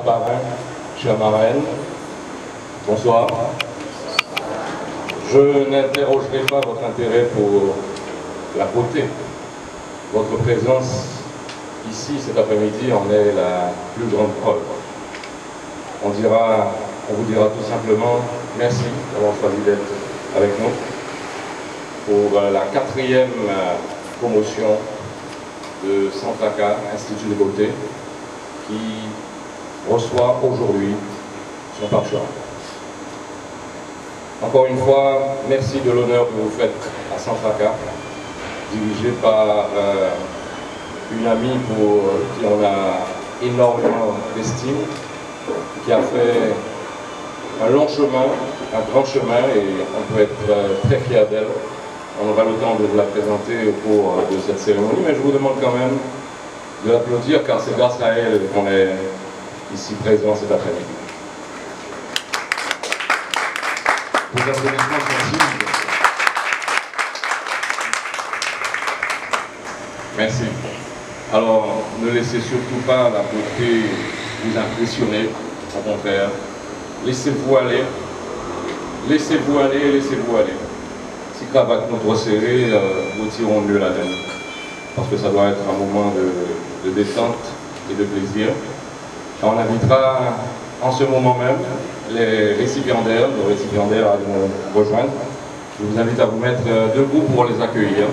Parrain, chère marraine, bonsoir. Je n'interrogerai pas votre intérêt pour la beauté. Votre présence ici cet après-midi en est la plus grande preuve. On vous dira tout simplement merci d'avoir choisi d'être avec nous pour la 4e promotion de Santraka, Institut de beauté, qui reçoit aujourd'hui son parchemin. Encore une fois, merci de l'honneur que vous faites à Santraka, dirigé par une amie pour qui on a énormément d'estime, qui a fait un long chemin, un grand chemin, et on peut être très fiers d'elle. On aura le temps de vous la présenter au cours de cette cérémonie, mais je vous demande quand même de l'applaudir, car c'est grâce à elle qu'on est ici présent cet après-midi. Vos applaudissements sont utiles. Merci. Alors, ne laissez surtout pas la beauté vous impressionner, au contraire. Laissez-vous aller, laissez-vous aller, laissez-vous aller. Si cravate nous trop serrée, retirons mieux la laine. Parce que ça doit être un moment de détente et de plaisir. Et on invitera en ce moment même les récipiendaires, nos récipiendaires à nous rejoindre. Je vous invite à vous mettre debout pour les accueillir.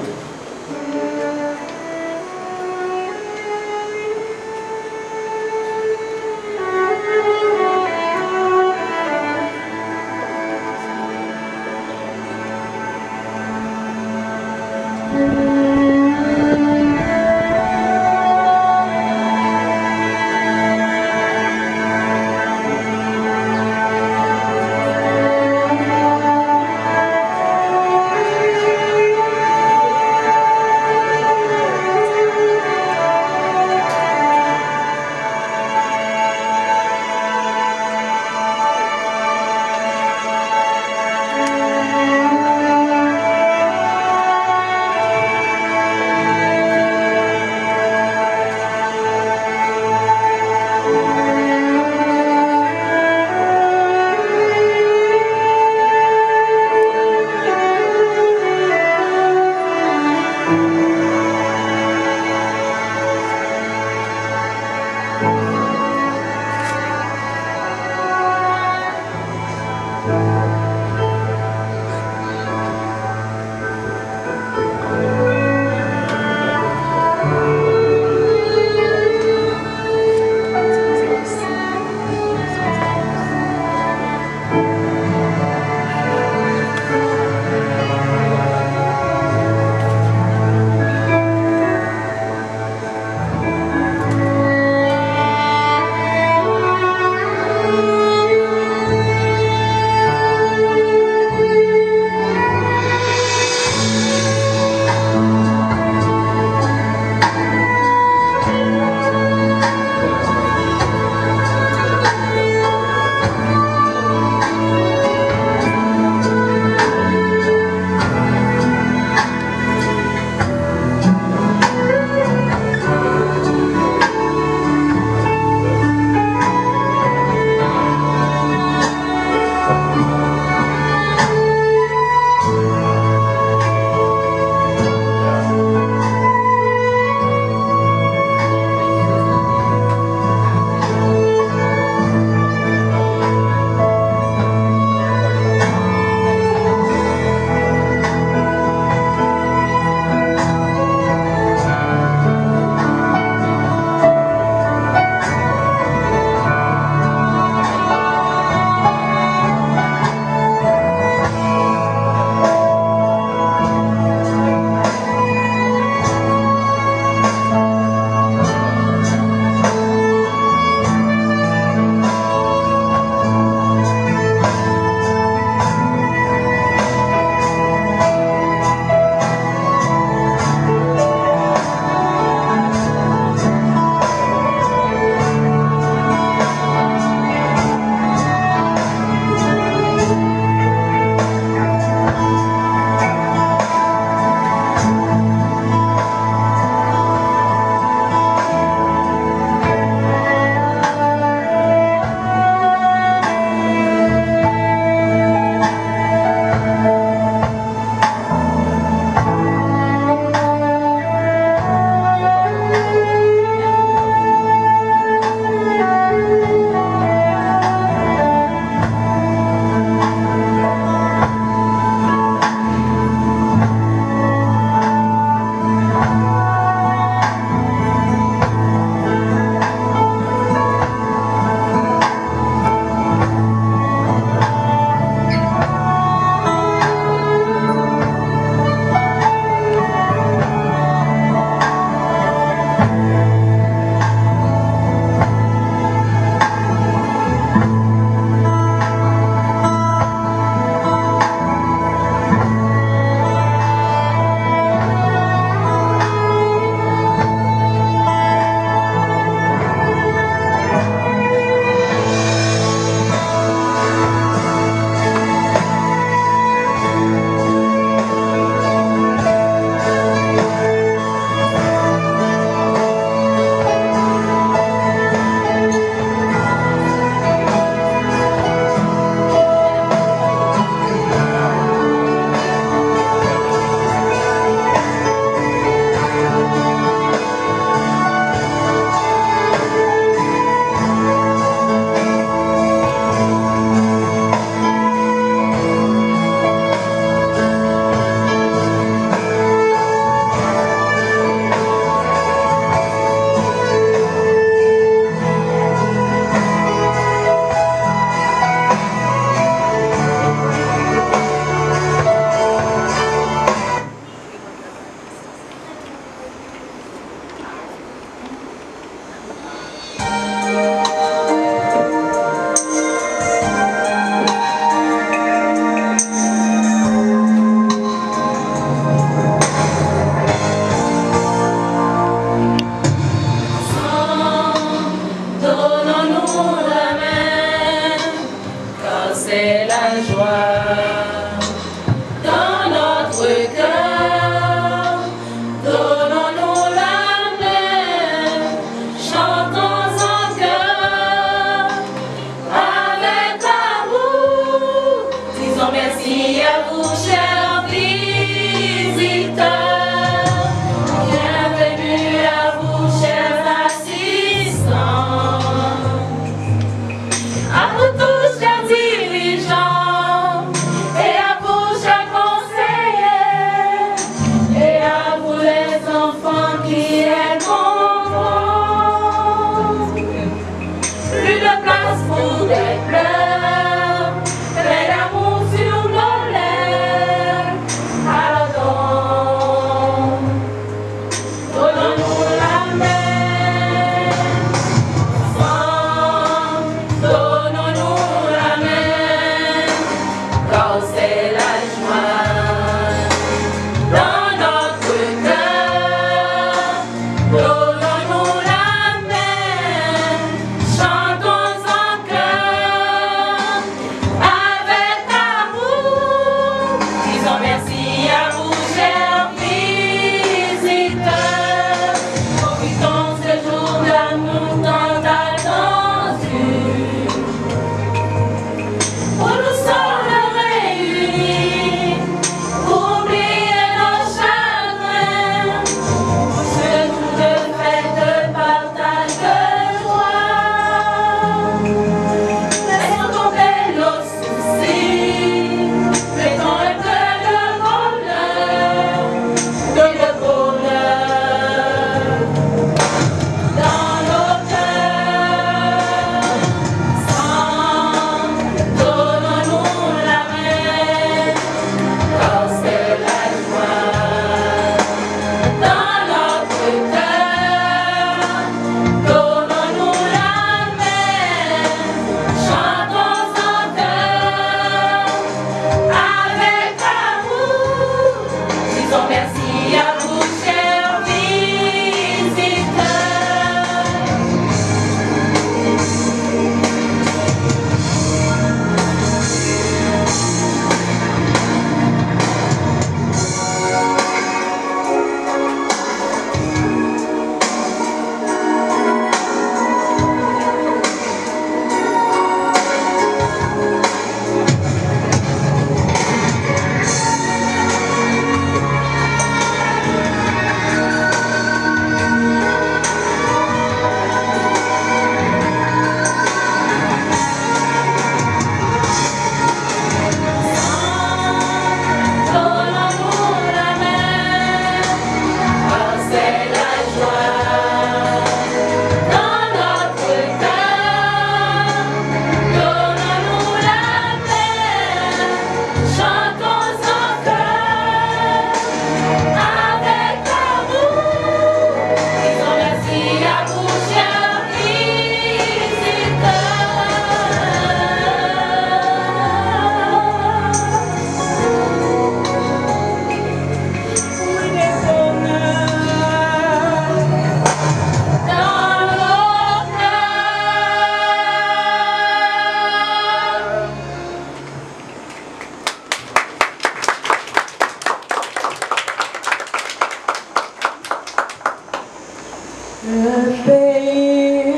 Le pays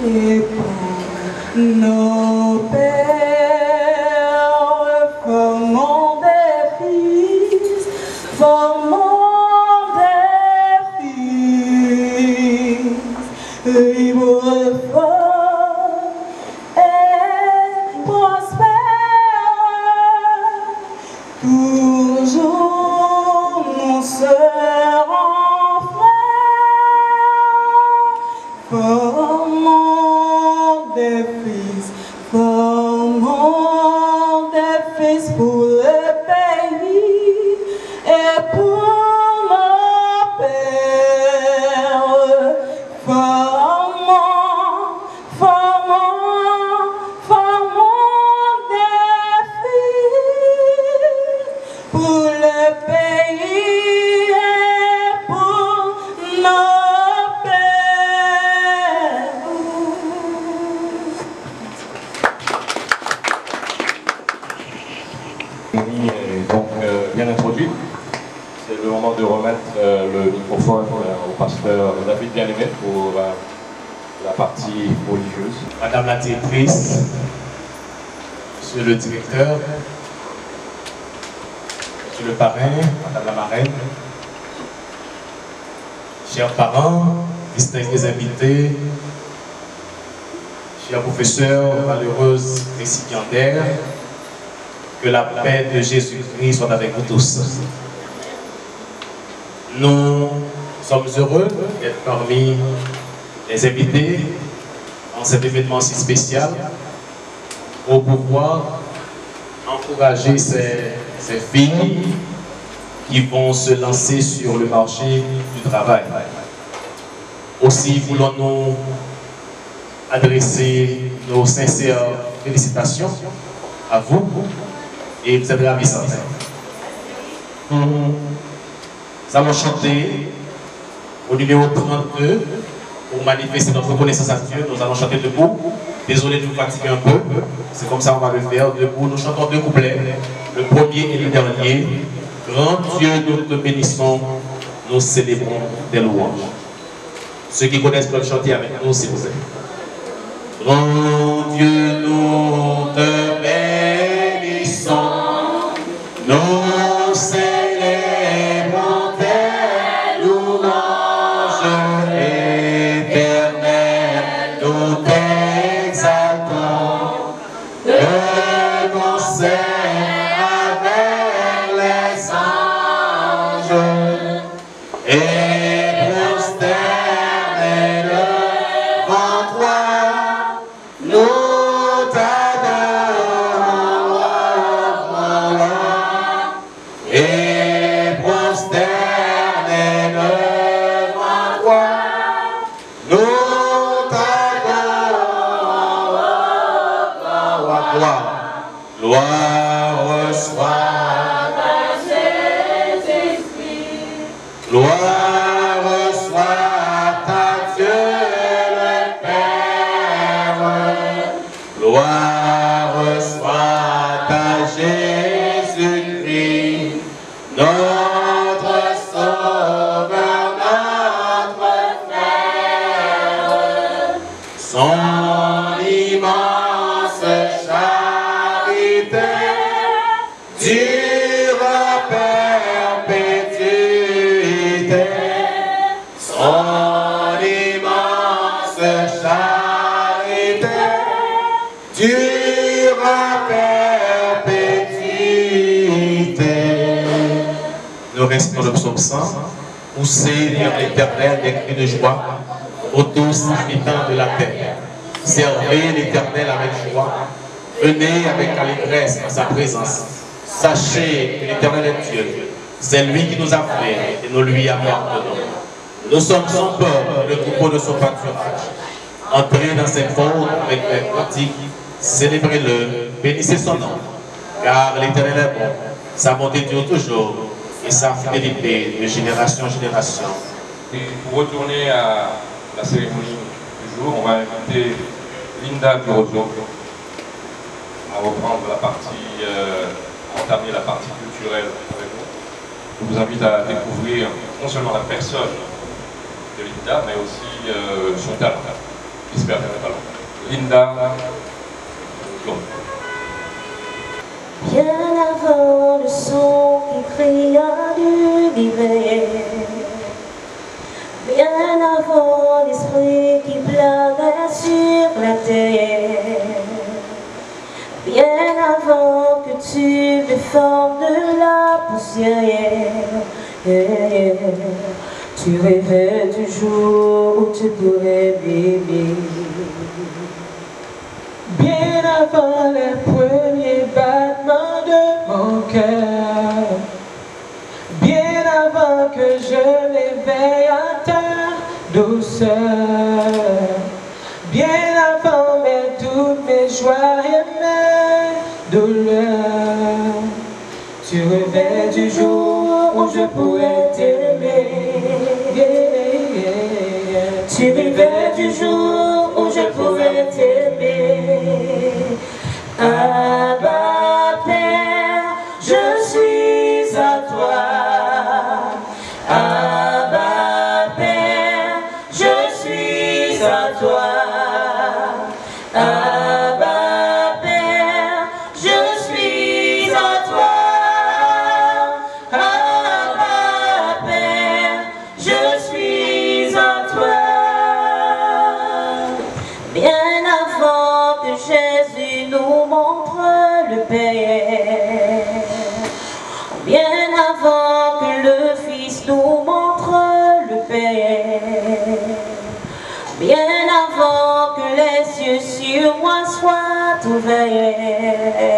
est pour nos pères, formons des fils, formons des fils, libres, forts et prospères, toujours nous serons frères, formons des fils pour le pays et pour nos pères. Formons des fils pour le pays et pour nos pères. Donc, bien introduit. C'est le moment de remettre le microphone au pasteur David Bien-Aimé pour la partie religieuse. Madame la directrice, Monsieur le directeur, Monsieur le parrain, Madame la marraine, chers parents, distingués invités, chers professeurs, valeureuses récipiendaires, que la paix de Jésus-Christ soit avec vous tous. Nous sommes heureux d'être parmi les invités en cet événement si spécial pour pouvoir encourager ces filles qui vont se lancer sur le marché du travail. Aussi voulons-nous adresser nos sincères félicitations à vous et vous êtes ravissants. Nous allons chanter au numéro 32 pour manifester notre reconnaissance à Dieu. Nous allons chanter debout. Désolé de vous fatiguer un peu, c'est comme ça qu'on va le faire. Debout, nous chantons deux couplets, le premier et le dernier. Grand Dieu, nous te bénissons, nous célébrons tes louanges. Ceux qui connaissent peuvent chanter avec nous, s'il vous plaît. Grand Dieu, nous te bénissons, nous célébrons tes louanges éternelles, nous t'exaltons, de concert avec les anges et prosternés devant toi, nous t'adorons, et prosternés devant toi, nous t'adorons. Gloire soit à Jésus-Christ. Gloire soit à Dieu le Père. Gloire soit à Jésus-Christ, notre Sauveur, notre Frère. Son immense charité dure à perpétuité. Son immense charité dure à perpétuité. Nous restons le psaume 100. Poussez vers l'Éternel des cris de joie, ô tous habitants de la terre. Servez l'Éternel avec joie. Venez avec allégresse en sa présence. Sachez que l'Éternel est Dieu. C'est lui qui nous a fait et nous lui appartenons. Nous sommes son peuple, le troupeau de son pâturage. Entrez dans cette faute avec les pratiques, célébrez-le, bénissez son nom. Car l'Éternel est bon, sa bonté dure toujours et sa fidélité de génération en génération. Et pour retourner à la cérémonie du jour, on va inviter Linda Burozo à reprendre la partie, entamer la partie culturelle avec nous. Je vous invite à découvrir non seulement la personne de Linda, mais aussi son talent. J'espère qu'elle n'est pas longtemps. Linda, bon. Bien avant le son qui cria du l'hiver, bien avant l'esprit qui planait sur la terre, bien avant que tu me formes de la poussière, tu rêvais du jour où tu pourrais m'aimer. Bien avant les premiers battements de mon cœur, bien avant que je m'éveille à ta douceur, bien avant toutes mes joies et mes douleurs, tu rêvais du jour où je pourrais t'aimer. Tu rêvais du jour où je pourrais t'aimer. Abba Père, je suis à toi. Abba Père, je suis à toi. Abba Père, je suis à toi. Abba Père, je suis à toi. Bien avant que Jésus nous montre le Père, bien avant que le Fils nous montre le Père, bien avant que les cieux sur moi soient ouverts,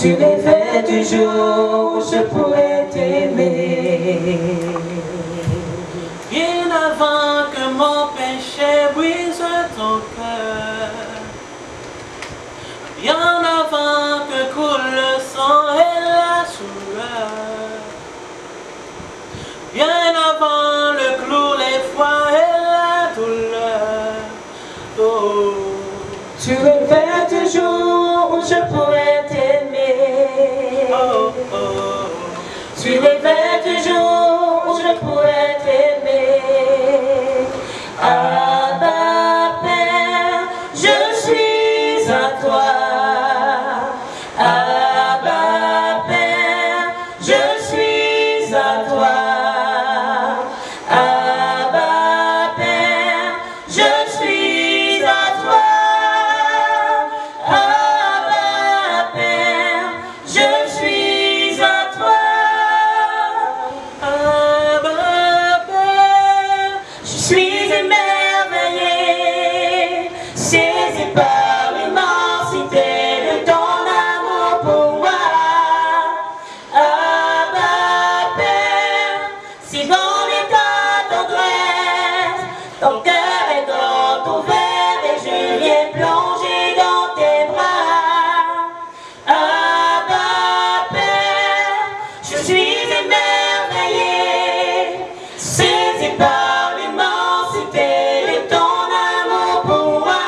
tu rêvais du jour où je pourrais t'aimer. Bien avant que mon péché brise ton cœur, bien avant que coule le sang et la sueur, bien avant le clou, l'effroi et la douleur. Oh. Tu rêvais du jour où je pourrais t'aimer. Oh, oh. Tu rêvais du jour où je pourrais t'aimer. Abba Père, je suis à toi. Abba Père, je suis à toi. Abba Père, je suis à toi. Abba Père, je suis à toi. Abba Père, Je suis émerveillé, saisi par l'immensité de ton amour pour moi. Abba Père, si dans l'état tendresse, ton cœur est grand ouvert et je viens plonger dans tes bras. Abba Père, je suis émerveillé, saisi par l'immensité de ton amour pour moi.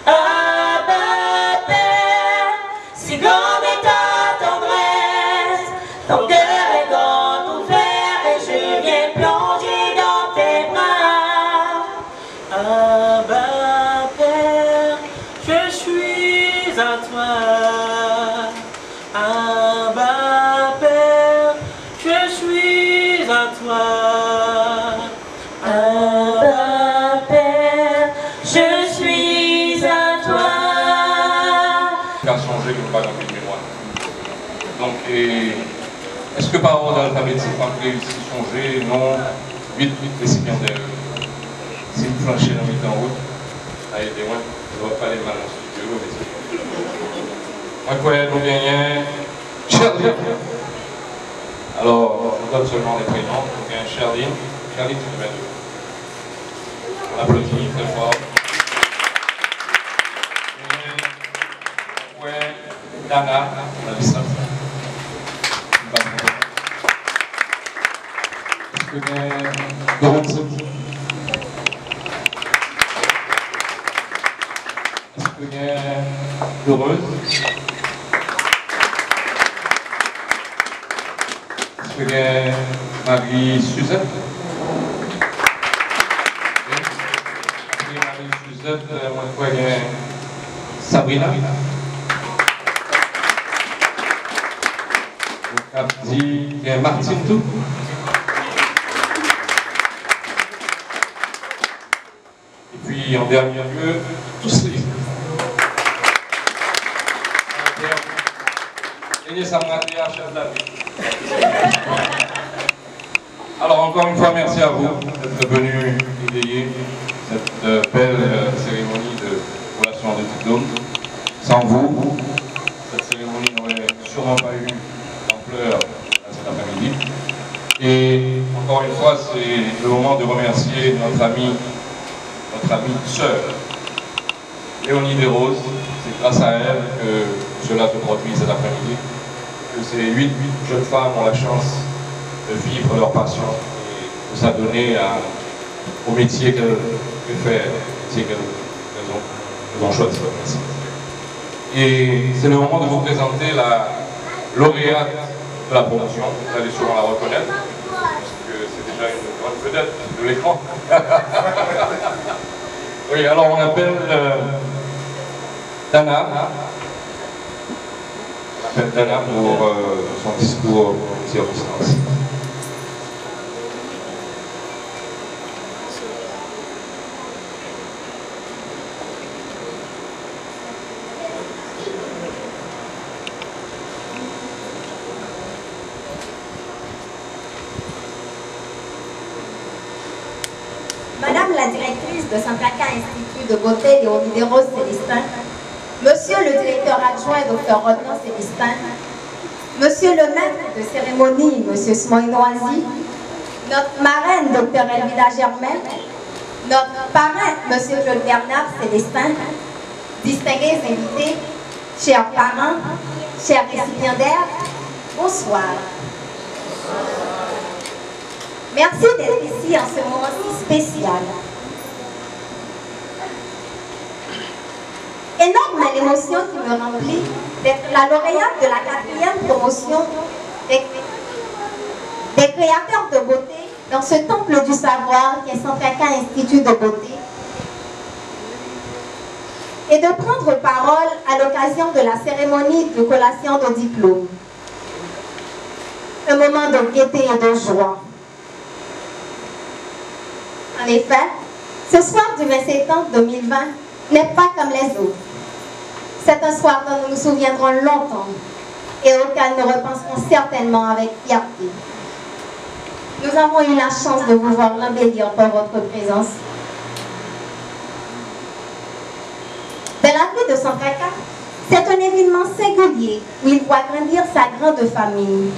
Abba Père, si grande est ta tendresse, ton cœur est grand ouvert et je viens plonger dans tes bras. Abba Père, je suis à toi. Abba Père, je suis à toi. Abba Père, je suis à toi. Car changer comme pas dans mes mémoires. Donc, est-ce que par ordre alphabétique, on peut ici changer? Non. 8 récipiendaires. Si vous flanchez dans le en route, aidez-moi. Je ne vais pas aller mal dans ce studio. Moi, quoi, nous gagnons Charline. Alors, je donne seulement les prénoms. Nous gagnons Charline. Charline, c'est numéro 2. On applaudit très fort. Ouais, Dana, on a dit ça. Est-ce que Goronzo? Est-ce que Heureuse? Est-ce que Marie-Suzanne? Vous êtes, moi, je crois, Sabrina. Il y a Martine tout. Et puis en dernier lieu, tous les. Alors encore une fois, merci à vous d'être venus égayer cette belle cérémonie de collation de diplôme. Sans vous, cette cérémonie n'aurait sûrement pas eu d'ampleur cet après-midi. Et encore une fois, c'est le moment de remercier notre amie sœur, Léonie Desroses. C'est grâce à elle que cela se produit cet après-midi. Que ces 8 jeunes femmes ont la chance de vivre leur passion et de s'adonner au métier qu'elles ont choisi. Merci. Et c'est le moment de vous présenter la lauréate de la promotion. Vous allez sûrement la reconnaître, puisque c'est déjà une grande vedette de l'écran. Oui, alors on appelle Dana. Dana pour son discours au circonstance. Madame la directrice de Saint-Placa Institut de beauté Léonie Desroses Célestin, Monsieur le directeur adjoint Dr Rodnan Célestin, Monsieur le maître de cérémonie Monsieur Smoïnoisi, notre marraine Dr Elvida Germain, notre parrain Monsieur Claude Bernard Célestin, distingués invités, chers parents, chers récipiendaires, bonsoir. Merci d'être ici en ce moment si spécial. Énorme l'émotion qui me remplit d'être la lauréate de la 4e promotion des créateurs de beauté dans ce temple du savoir qui est Saint-Placa Institut de beauté et de prendre parole à l'occasion de la cérémonie de collation de diplôme. Un moment de gaieté et de joie. En effet, ce soir du 20 septembre 2020 n'est pas comme les autres. C'est un soir dont nous nous souviendrons longtemps et auquel nous repenserons certainement avec fierté. Nous avons eu la chance de vous voir l'embellir par votre présence. De la vie de Saint-Placa, c'est un événement singulier où il voit grandir sa grande famille.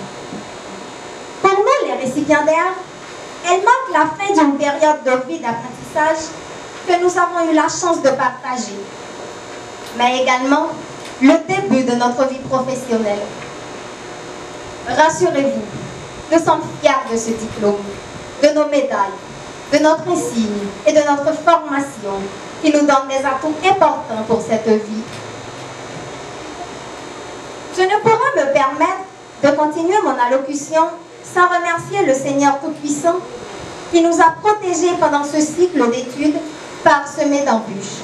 Pour nous, les récipiendaires, elle marque la fin d'une période de vie d'apprentissage que nous avons eu la chance de partager, mais également le début de notre vie professionnelle. Rassurez-vous, nous sommes fiers de ce diplôme, de nos médailles, de notre insigne et de notre formation qui nous donne des atouts importants pour cette vie. Je ne pourrais me permettre de continuer mon allocution sans remercier le Seigneur Tout-Puissant qui nous a protégés pendant ce cycle d'études parsemé d'embûches.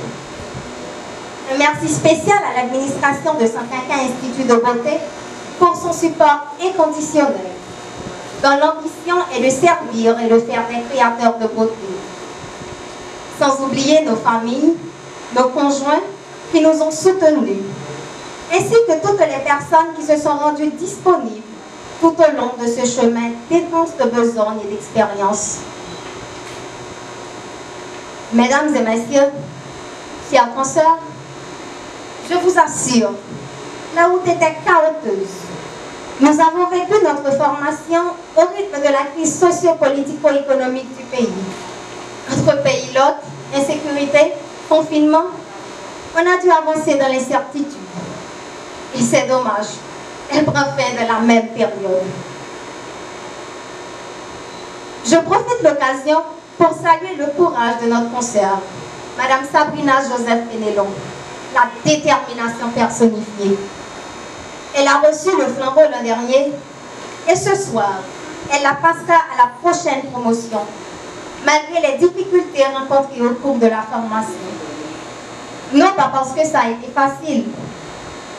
Un merci spécial à l'administration de Saint-Placa Institut de beauté pour son support inconditionnel, dont l'ambition est de servir et de faire des créateurs de beauté. Sans oublier nos familles, nos conjoints qui nous ont soutenus, ainsi que toutes les personnes qui se sont rendues disponibles tout au long de ce chemin d'étanche de besogne et d'expérience. Mesdames et messieurs, chers consoeurs, je vous assure, la route était chaotique. Nous avons vécu notre formation au rythme de la crise socio-politico-économique du pays. Notre pays l'autre, insécurité, confinement, on a dû avancer dans l'incertitude. Et c'est dommage, elle prend fin de la même période. Je profite de l'occasion pour saluer le courage de notre consoeur, Madame Sabrina Joseph Pénélon, la détermination personnifiée. Elle a reçu le flambeau l'an dernier et ce soir, elle la passera à la prochaine promotion, malgré les difficultés rencontrées au cours de la formation. Non pas parce que ça a été facile,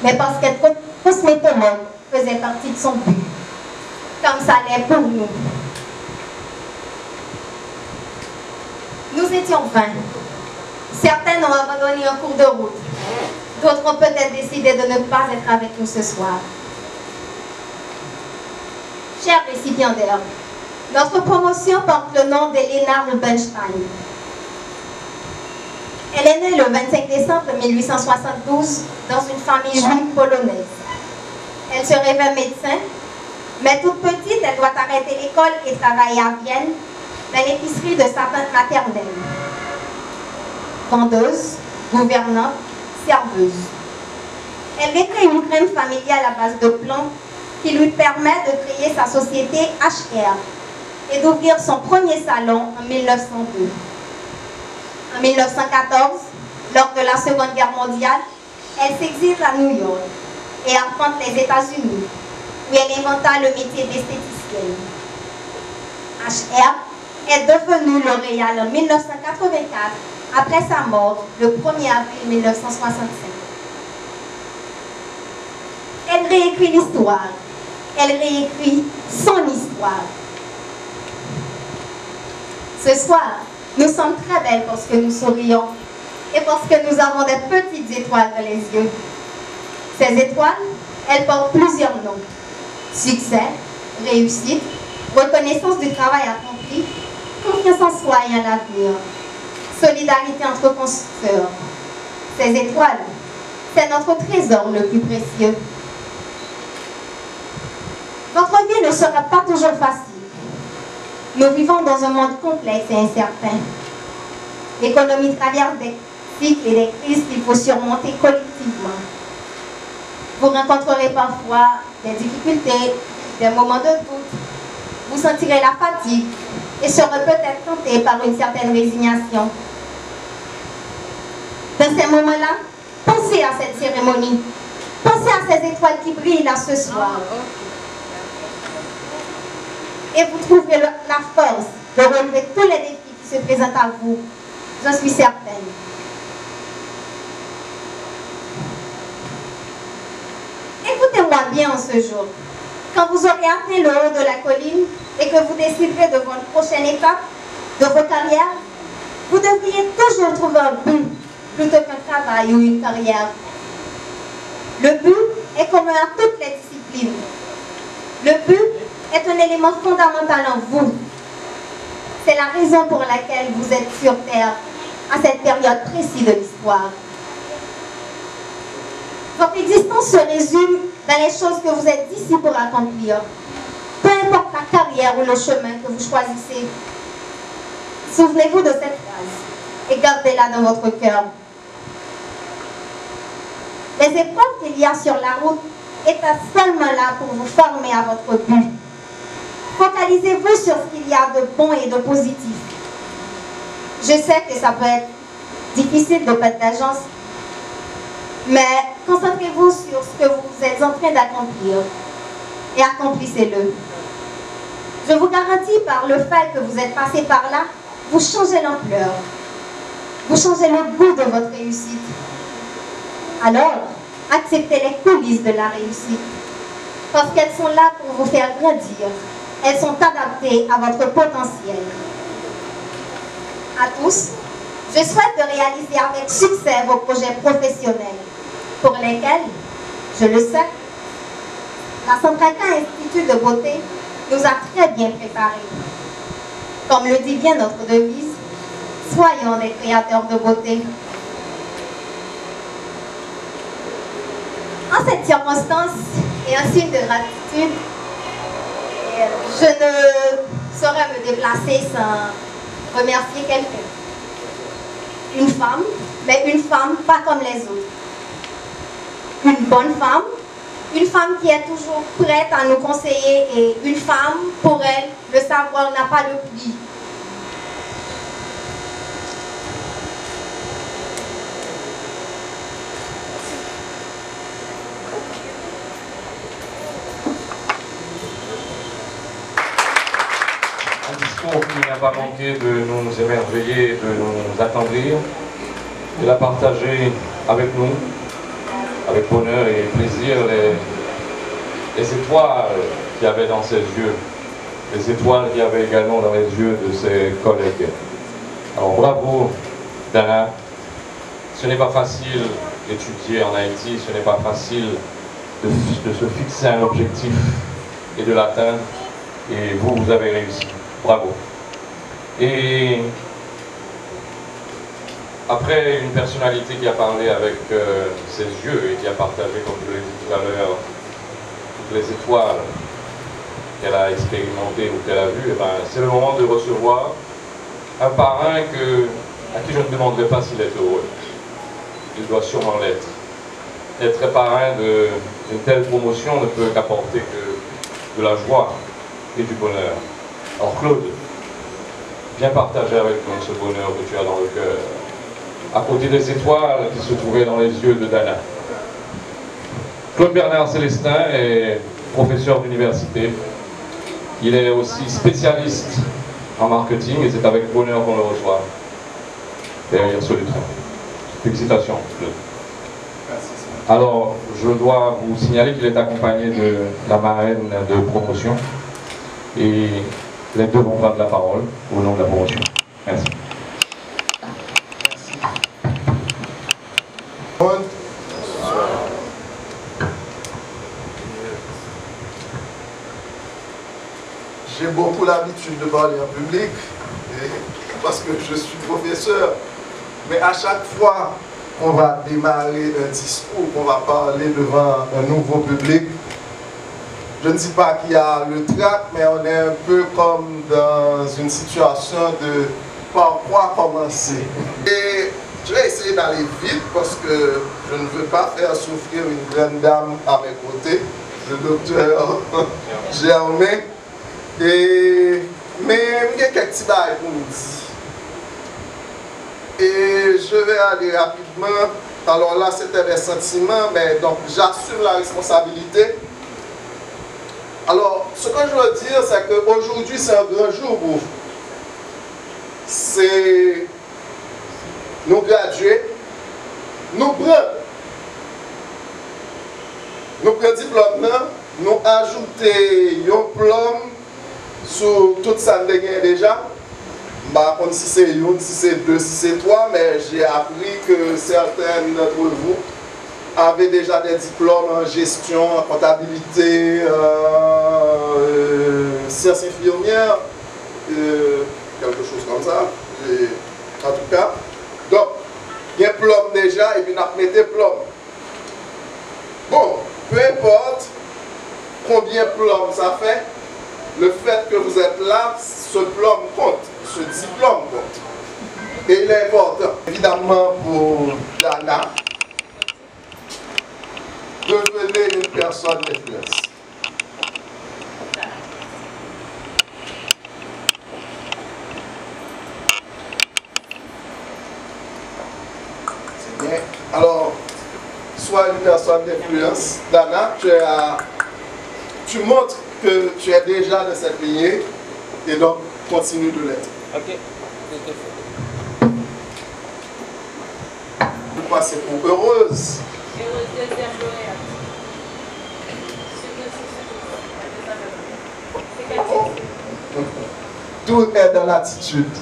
mais parce qu'être cosmétologue faisait partie de son but, comme ça l'est pour nous. Nous étions 20. Certaines ont abandonné en cours de route. D'autres ont peut-être décidé de ne pas être avec nous ce soir. Chers récipiendaires, notre promotion porte le nom d'Elena Rubinstein. Elle est née le 25 décembre 1872 dans une famille juive polonaise. Elle se rêvait médecin, mais toute petite, elle doit arrêter l'école et travailler à Vienne, dans l'épicerie de sa tante maternelle. Vendeuse, gouvernante, serveuse. Elle crée une crème familiale à base de plomb qui lui permet de créer sa société HR et d'ouvrir son premier salon en 1902. En 1914, lors de la Seconde Guerre mondiale, elle s'exile à New York et arpente les États-Unis, où elle inventa le métier d'esthéticienne. HR est devenue lauréate en 1984 après sa mort le 1er avril 1965. Elle réécrit l'histoire. Elle réécrit son histoire. Ce soir, nous sommes très belles parce que nous sourions et parce que nous avons des petites étoiles dans les yeux. Ces étoiles, elles portent plusieurs noms. Succès, réussite, reconnaissance du travail accompli, confiance en soi et en l'avenir, solidarité entre constructeurs. Ces étoiles, c'est notre trésor le plus précieux. Notre vie ne sera pas toujours facile. Nous vivons dans un monde complexe et incertain. L'économie traverse des cycles et des crises qu'il faut surmonter collectivement. Vous rencontrerez parfois des difficultés, des moments de doute. Vous sentirez la fatigue et serez peut-être tenté par une certaine résignation. Dans ces moments-là, pensez à cette cérémonie. Pensez à ces étoiles qui brillent là ce soir. Et vous trouverez la force de relever tous les défis qui se présentent à vous. J'en suis certaine. Écoutez-moi bien en ce jour. Quand vous aurez atteint le haut de la colline et que vous déciderez de votre prochaine étape de vos carrières, vous devriez toujours trouver un but plutôt qu'un travail ou une carrière. Le but est commun à toutes les disciplines. Le but est un élément fondamental en vous. C'est la raison pour laquelle vous êtes sur Terre à cette période précise de l'histoire. Votre existence se résume dans les choses que vous êtes ici pour accomplir. Peu importe la carrière ou le chemin que vous choisissez. Souvenez-vous de cette phrase et gardez-la dans votre cœur. Les épreuves qu'il y a sur la route étaient seulement là pour vous former à votre but. Focalisez-vous sur ce qu'il y a de bon et de positif. Je sais que ça peut être difficile de perdre d'agence, mais concentrez-vous sur ce que vous êtes en train d'accomplir et accomplissez-le. Je vous garantis par le fait que vous êtes passé par là, vous changez l'ampleur. Vous changez le goût de votre réussite. Alors, acceptez les coulisses de la réussite parce qu'elles sont là pour vous faire grandir. Elles sont adaptées à votre potentiel. À tous, je souhaite de réaliser avec succès vos projets professionnels pour lesquels, je le sais, la Centralca Institut de Beauté nous a très bien préparés. Comme le dit bien notre devise, soyons des créateurs de beauté. En cette circonstance et en signe de gratitude, je ne saurais me déplacer sans remercier quelqu'un. Une femme, mais une femme pas comme les autres. Une bonne femme, une femme qui est toujours prête à nous conseiller et une femme, pour elle, le savoir n'a pas de prix. Un discours qui n'a pas manqué de nous émerveiller, de nous attendrir. Il a partagé avec nous, avec bonheur et plaisir, les étoiles qu'il y avait dans ses yeux, les étoiles qu'il y avait également dans les yeux de ses collègues. Alors bravo Dana, ce n'est pas facile d'étudier en Haïti, ce n'est pas facile de se fixer un objectif et de l'atteindre, et vous avez réussi. Bravo. Et après une personnalité qui a parlé avec ses yeux et qui a partagé, comme je l'ai dit tout à l'heure, toutes les étoiles qu'elle a expérimentées ou qu'elle a vues, eh ben, c'est le moment de recevoir un parrain à qui je ne demanderai pas s'il est heureux. Il doit sûrement l'être. Être parrain d'une telle promotion ne peut qu'apporter que de la joie et du bonheur. Alors Claude, viens partager avec nous ce bonheur que tu as dans le cœur, à côté des étoiles qui se trouvaient dans les yeux de Dana. Claude Bernard Célestin est professeur d'université. Il est aussi spécialiste en marketing et c'est avec bonheur qu'on le reçoit derrière ce lutin. Félicitations, Claude. Alors, je dois vous signaler qu'il est accompagné de la marraine de promotion et les deux vont prendre la parole au nom de la promotion. Merci. J'ai beaucoup l'habitude de parler en public parce que je suis professeur, mais à chaque fois qu'on va démarrer un discours, qu'on va parler devant un nouveau public, je ne dis pas qu'il y a le trac, mais on est un peu comme dans une situation de par quoi commencer. Et je vais essayer d'aller vite parce que je ne veux pas faire souffrir une grande dame à mes côtés, le docteur Germain. Mais il y a quelques petits bails pour nous dire. Et je vais aller rapidement. Alors là, c'était des sentiments, mais donc j'assume la responsabilité. Alors, ce que je veux dire, c'est qu'aujourd'hui, c'est un grand jour pour vous. C'est nous graduer, nous prendre diplôme, nous ajouter un diplôme sur tout ça que j'ai déjà. Bah, comme si c'est une, si c'est deux, si c'est trois, mais j'ai appris que certains d'entre vous avaient déjà des diplômes en gestion, en comptabilité, sciences infirmières, quelque chose comme ça. Et, en tout cas, donc, il y a un diplôme déjà et puis on a mis des diplômes. Bon, peu importe combien de diplômes ça fait, le fait que vous êtes là, ce diplôme compte, ce diplôme compte. Et il est important, évidemment, pour Dana, devenir une personne d'influence. C'est bien. Alors, sois une personne d'influence. Dana, tu montres que tu es déjà de cette lignée et donc continue de l'être. Ok. Vous passez pour heureuse. Heureuse deuxième lauréate. C'est quel titre? Tout est dans l'attitude.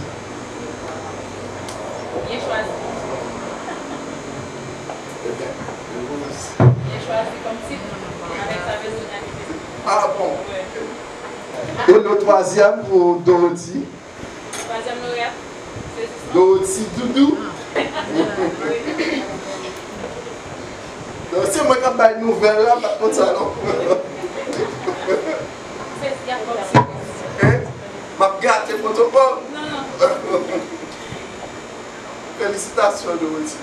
Bien choisi. Bien choisi comme titre avec sa personnalité. Ah bon. Ouais. Et le troisième pour Dorothy. Troisième lauréate. Dorothy Doudou. Donc c'est moi qui ai une nouvelle là, par contre ça non. C'est bien comme ça. Ma garde tes protocoles. Non, non. Félicitations Dorothy.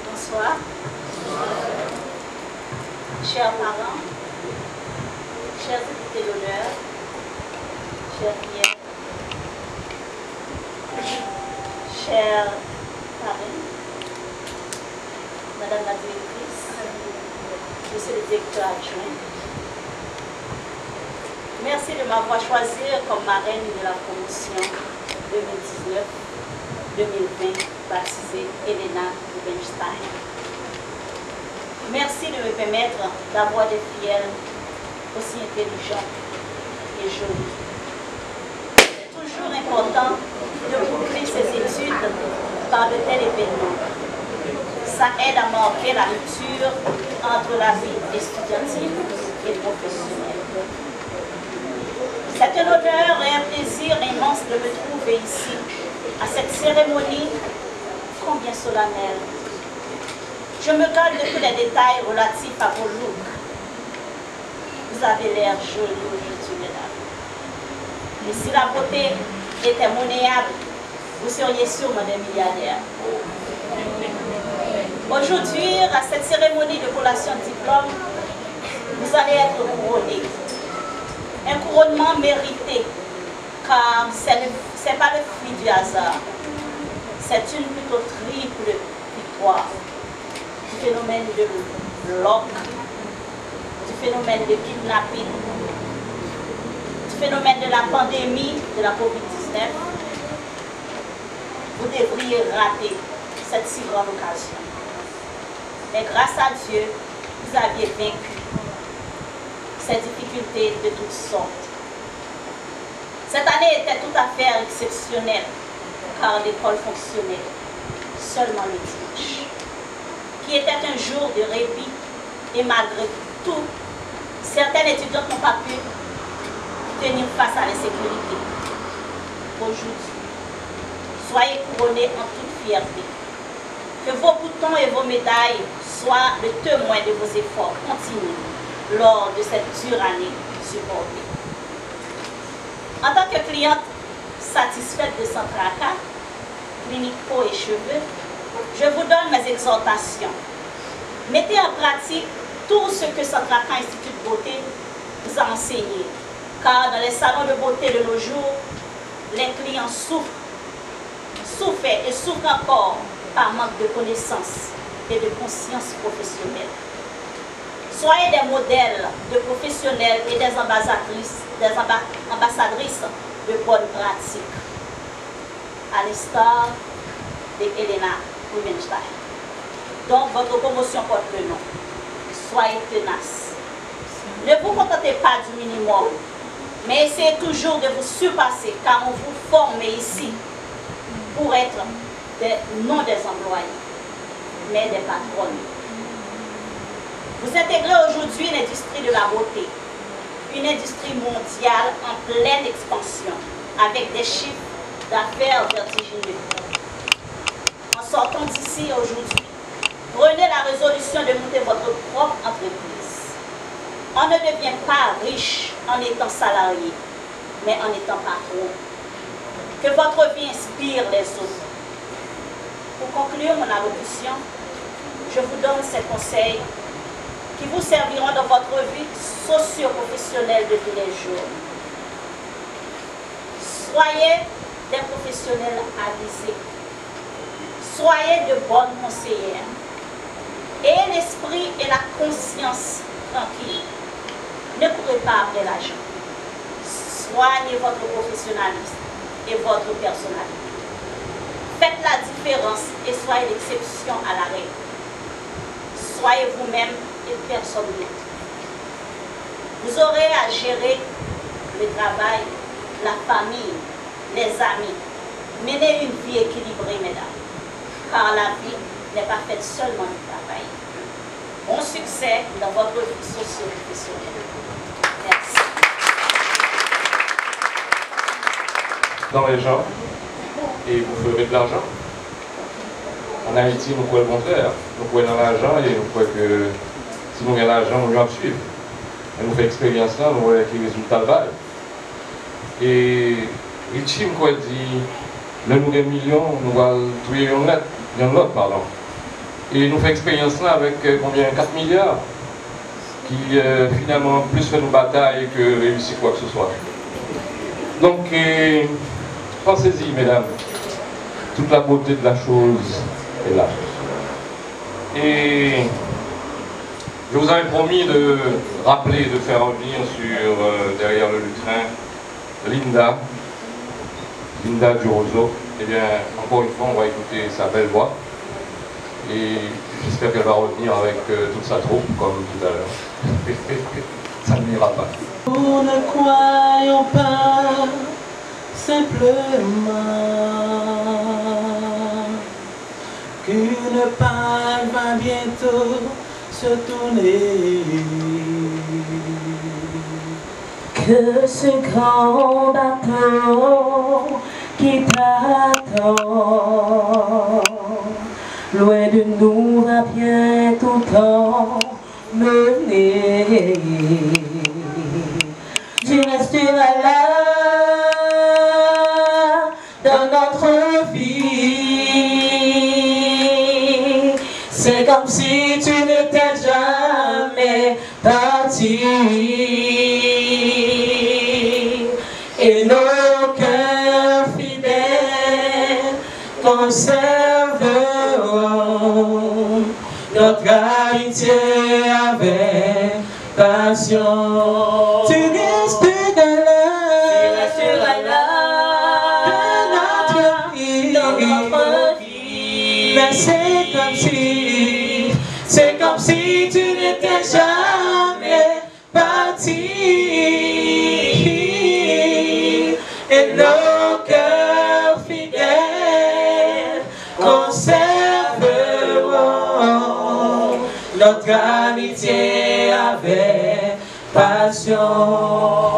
Bonsoir. Chers parents, chers invités d'honneur, chers Pierre, chers parrains, Madame la directrice, Monsieur le directeur adjoint, Merci de m'avoir choisi comme marraine de la promotion 2019-2020 baptisée Elena Rubinstein. Merci de me permettre d'avoir des filles aussi intelligentes et jolies. C'est toujours important de boucler ses études par de tels événements. Ça aide à marquer la rupture entre la vie estudiantine et professionnelle. C'est un honneur et un plaisir immense de me trouver ici, à cette cérémonie combien solennelle. Je me garde de tous les détails relatifs à vos looks. Vous avez l'air joli aujourd'hui, mesdames. Et si la beauté était monnayable, vous seriez sûrement des milliardaires. Aujourd'hui, à cette cérémonie de collation de diplôme, vous allez être couronnés. Un couronnement mérité, car ce n'est pas le fruit du hasard. C'est une plutôt triple victoire du phénomène de bloc, du phénomène de kidnapping, du phénomène de la pandémie de la COVID-19. Vous devriez rater cette si grande occasion. Mais grâce à Dieu, vous aviez vaincu ces difficultés de toutes sortes. Cette année était tout à fait exceptionnelle, car l'école fonctionnait seulement le dimanche, qui était un jour de répit, et malgré tout, certaines étudiantes n'ont pas pu tenir face à l'insécurité. Aujourd'hui, soyez couronnés en toute fierté. Que vos boutons et vos médailles soient le témoin de vos efforts continus lors de cette dure année supportée. En tant que cliente satisfaite de Centraca, clinique peau et cheveux, je vous donne mes exhortations. Mettez en pratique tout ce que Centraca Institut de Beauté vous a enseigné, car dans les salons de beauté de nos jours, les clients souffrent et souffrent encore par manque de connaissances et de conscience professionnelle. Soyez des modèles de professionnels et des ambassadrices de bonnes pratiques, à l'instar de Elena Rubinstein, dont votre promotion porte le nom. Soyez tenaces. Ne vous contentez pas du minimum, mais essayez toujours de vous surpasser, car on vous forme ici pour être non des employés, mais des patronnes. Vous intégrez aujourd'hui l'industrie de la beauté, une industrie mondiale en pleine expansion, avec des chiffres d'affaires vertigineux. En sortant d'ici aujourd'hui, prenez la résolution de monter votre propre entreprise. On ne devient pas riche en étant salarié, mais en étant patron. Que votre vie inspire les autres. Pour conclure mon allocution, je vous donne ces conseils qui vous serviront dans votre vie socio-professionnelle de tous les jours. Soyez des professionnels avisés. Soyez de bonnes conseillères. Ayez l'esprit et la conscience tranquille. Ne courez pas après l'argent. Soignez votre professionnalisme et votre personnalité. Faites la différence et soyez l'exception à la règle. Soyez vous-même et personne d'autre. Vous aurez à gérer le travail, la famille, les amis. Menez une vie équilibrée, mesdames, car la vie n'est pas faite seulement du travail. Bon succès dans votre vie socio-professionnelle. Merci. Dans les gens, et vous ferez de l'argent. En Haïti, nous croyons le contraire. Nous croyons dans l'argent et nous croyons que si nous avons l'argent, nous devons suivre. Et nous faisons l'expérience là, nous voyons les résultats là. Et Richie me dit, nous avons des millions, nous allons trouver un autre, pardon. Et nous faisons l'expérience là avec combien 4 milliards qui finalement plus fait nos batailles que réussir quoi que ce soit. Donc, pensez-y, mesdames. Toute la beauté de la chose est là. Et je Je vous avais promis de rappeler, de faire revenir sur, derrière le lutrin, Linda Durozo. Eh bien, encore une fois, on va écouter sa belle voix. Et j'espère qu'elle va revenir avec toute sa troupe, comme tout à l'heure. Ça n'ira pas. Nous ne croyons pas simplement qu'une page va bientôt se tourner. Que ce grand bateau qui t'attend loin de nous va bientôt t'emmener. Tu resteras là dans notre vie. C'est comme si tu n'étais jamais parti. Et nos cœurs fidèles conserveront notre amitié avec passion. Tu resteras là dans notre vie. Mais c'est comme si tu n'étais jamais parti. Et nos cœurs fidèles conserveront notre amitié avec passion.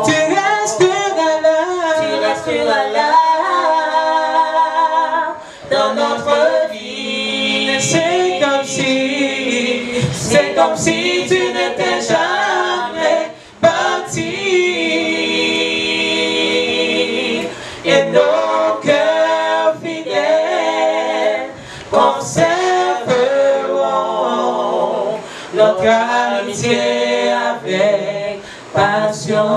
Tu resteras là dans notre vie. C'est comme si tu n'étais jamais parti. Et nos cœurs fidèles conserveront notre amitié avec passion.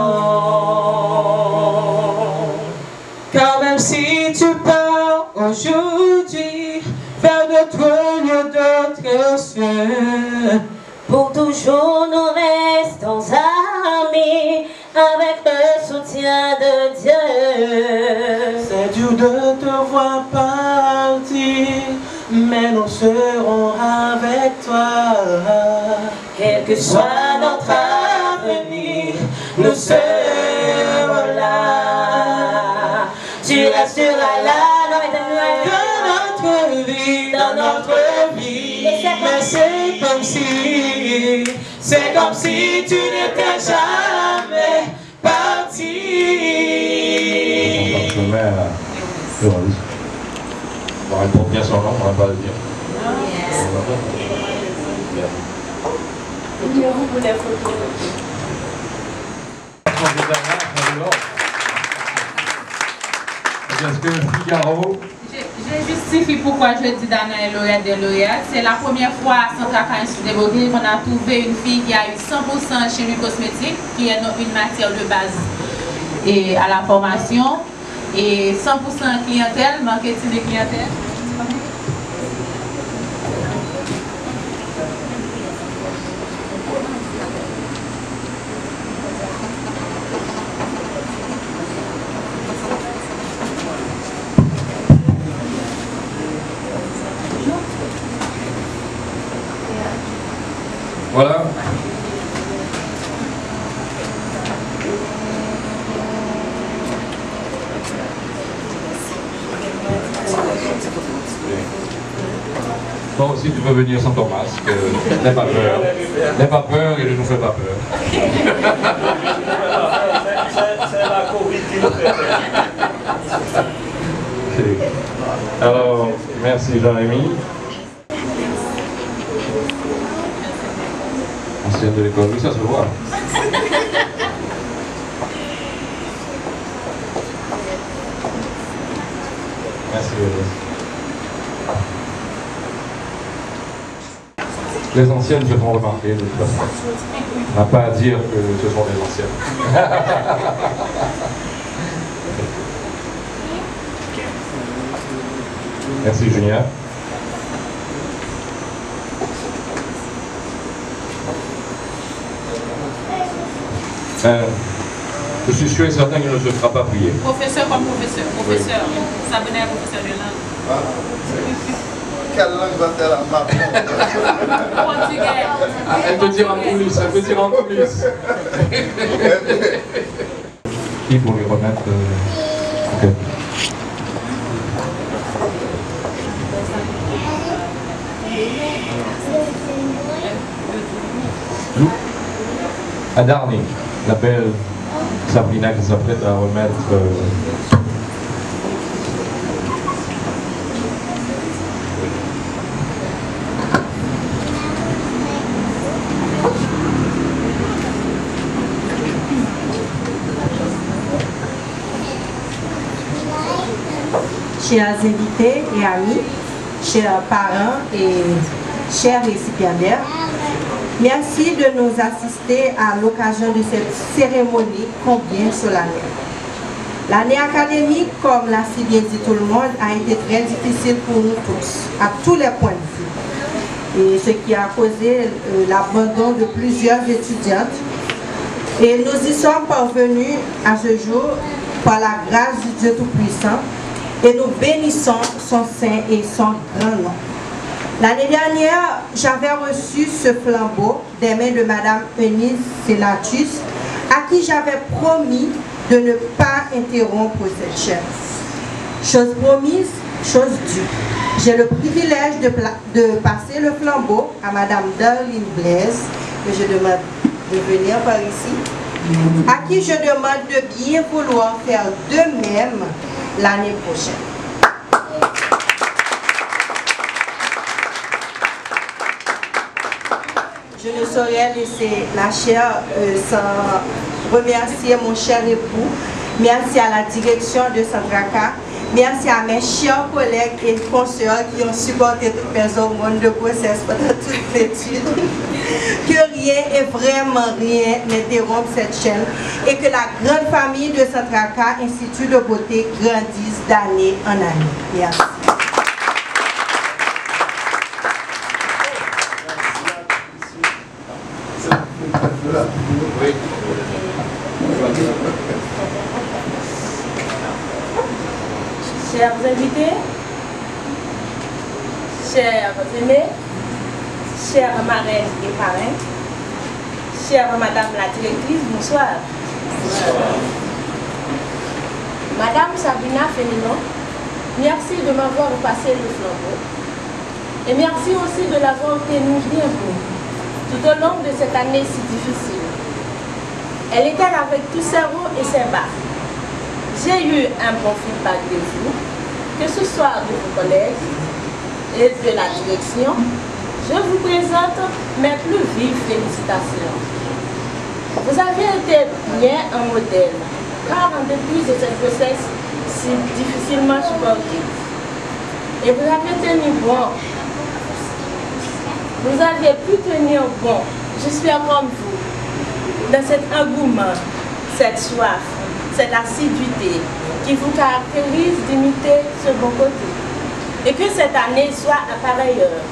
Car même si tu pars aujourd'hui vers d'autres lieux, d'autres cieux, pour toujours nous restons amis avec le soutien de Dieu. C'est dur de te voir partir, mais nous serons avec toi. Quel que soit notre avenir, nous serons là. Tu resteras là dans notre vie. Mais c'est comme si tu n'étais jamais parti. On va répondre bien son nom, on va pas le dire. Est-ce que Figaro... Je justifie pourquoi je dis Dana est lauréate des lauréates. C'est la première fois à Centre Institut de Beauté qu'on a trouvé une fille qui a eu 100% chimie cosmétique, qui est une matière de base et à la formation, et 100% clientèle, marketing de clientèle. Voilà. Toi aussi, tu peux venir sans ton masque. N'aie pas peur. N'aie pas peur et ne nous fais pas peur. C'est la Covid qui nous fait peur. Alors, merci Jean-Rémy. Ancienne de l'école, oui, ça se voit. Merci. Les anciennes se font remarquer de toute façon. On n'a pas à dire que ce sont les anciennes. Merci Julien. Je suis sûr et certain qu'il ne se fera pas prier. Professeur comme professeur. Professeur. Sabrina est professeur de langue. Quelle langue va-t-elle apprendre? Portugais. Elle peut dire en coulisses, elle peut dire en coulisses. Qui pour lui remettre ok. Adarni, la belle Sabrina qui s'apprête à remettre chers invités et amis, chers parents et chers récipiendaires, merci de nous assister à l'occasion de cette cérémonie combien solennelle. L'année académique, comme l'a si bien dit tout le monde, a été très difficile pour nous tous, à tous les points de vue. Et ce qui a causé l'abandon de plusieurs étudiantes. Et nous y sommes parvenus à ce jour par la grâce du Dieu Tout-Puissant et nous bénissons son saint et son grand nom. L'année dernière, j'avais reçu ce flambeau des mains de Madame Eunice Senatus, à qui j'avais promis de ne pas interrompre cette chaire. Chose promise, chose due. J'ai le privilège de passer le flambeau à Madame Darlene Blaise, que je demande de venir par ici, à qui je demande de bien vouloir faire de même l'année prochaine. Je ne saurais laisser la chaire sans remercier mon cher époux. Merci à la direction de Sandraka. Merci à mes chers collègues et consoeurs qui ont supporté toutes mes hormones de grossesse pendant toute l'étude. Que rien et vraiment rien n'interrompe cette chaîne et que la grande famille de Sandraka, Institut de beauté, grandisse d'année en année. Merci. Chers invités, chers aînés, chères marraines et parrains, chère Madame la directrice, bonsoir. Bonsoir. Madame Sabrina Féninon, merci de m'avoir passé le flambeau et merci aussi de l'avoir tenu bien beau tout au long de cette année si difficile. Elle était avec tous ses hauts et ses bas. J'ai eu un bon feedback de vous, que ce soit de vos collègues et de la direction. Je vous présente mes plus vives félicitations. Vous avez été bien un modèle, car en dépit de cette grossesse si difficilement supportée, et vous avez tenu bon. Vous avez pu tenir bon, j'espère comme vous, dans cet engouement, cette soif, cette assiduité qui vous caractérise d'imiter ce bon côté. Et que cette année soit à pareille heure.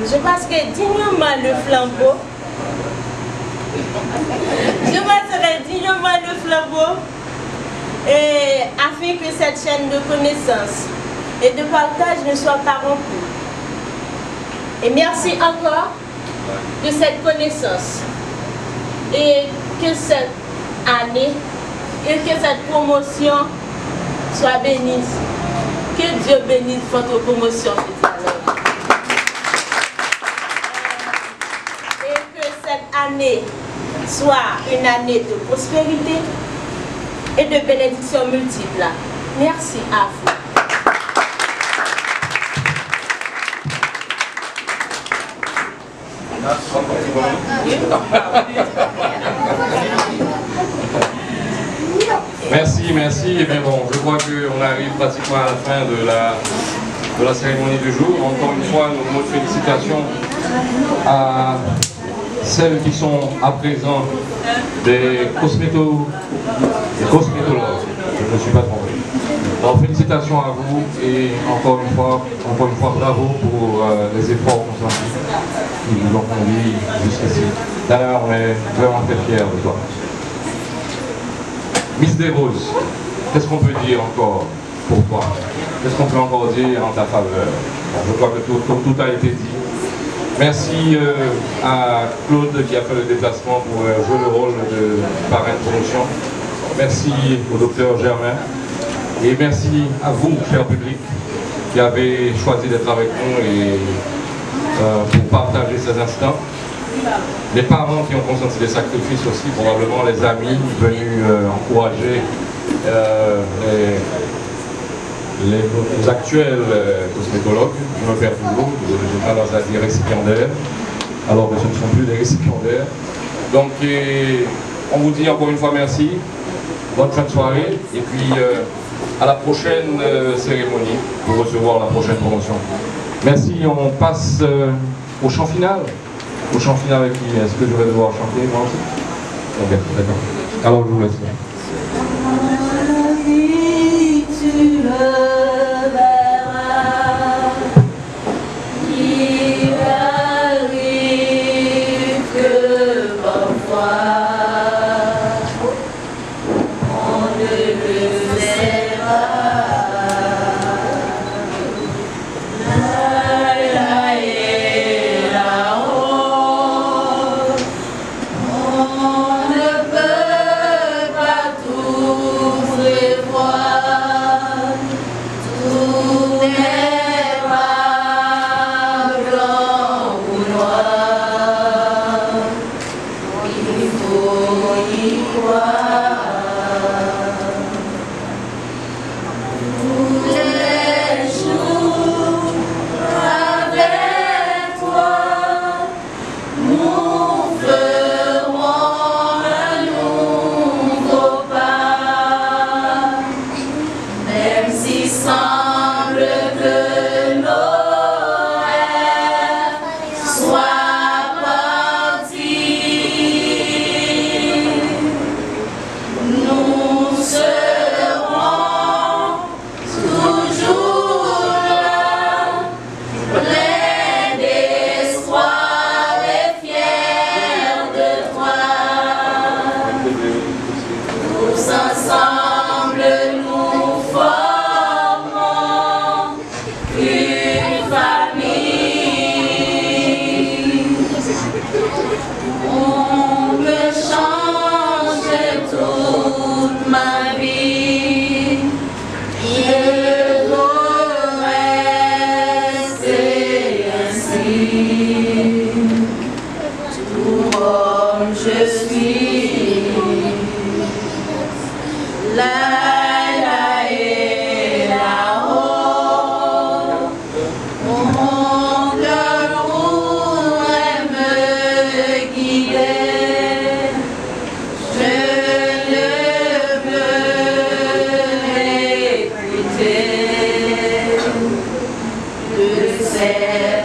Je pense que dignement le flambeau, je passerai dignement le flambeau et afin que cette chaîne de connaissances et de partage ne soit pas rompue. Et merci encore de cette connaissance et que cette année et que cette promotion soit bénie. Que Dieu bénisse votre promotion. Et que cette année soit une année de prospérité et de bénédictions multiples. Merci à vous. Merci. Et bien bon, je crois qu'on arrive pratiquement à la fin de la cérémonie du jour. Encore une fois, nos mots de félicitations à celles qui sont à présent des cosmétologues. Je ne me suis pas trompé. Alors félicitations à vous et encore une fois bravo pour les efforts consentis qui vous ont conduit jusqu'ici. D'ailleurs, on est vraiment très fiers de toi. Miss Desroses, qu'est-ce qu'on peut dire encore pour toi? Qu'est-ce qu'on peut encore dire en ta faveur? Je crois que tout a été dit. Merci à Claude qui a fait le déplacement pour jouer le rôle de parrain de promotion. Merci au docteur Germain. Et merci à vous, cher public, qui avez choisi d'être avec nous et pour partager ces instants. Les parents qui ont consenti des sacrifices aussi, probablement les amis venus encourager les actuels cosmétologues. Je me perds toujours, j'ai tendance à dire récipiendaires, alors que ce ne sont plus des récipiendaires. Donc on vous dit encore une fois merci, bonne fin de soirée, et puis à la prochaine cérémonie pour recevoir la prochaine promotion. Merci, on passe au chant final. Au chant final avec qui? Est-ce que je vais devoir chanter moi aussi? Ok, d'accord. Alors je vous laisse. Tu le verras, il arrive que parfois on ne le sait pas. Là et là-haut, on ne peut pas tout prévoir. Tout n'est pas blanc ou noir, il faut y croire. Tous les jours avec toi, nous ferons un nouveau pas, même si semble que nos rêves soient partis, nous serons toujours là, pleins d'espoir et fiers de toi. Tous ensemble nous formons une famille. On peut changer toute ma vie. Je veux rester ainsi, tout comme je suis. Là et là-haut, mon cœur pourrait me guider. Je ne peux écouter de ces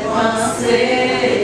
pensées.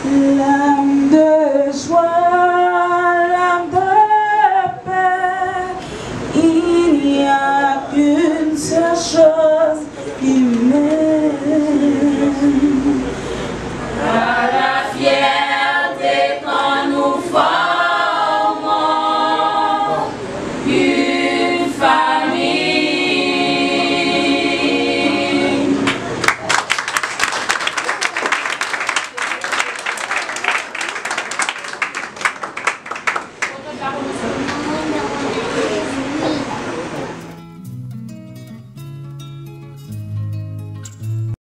L'âme de joie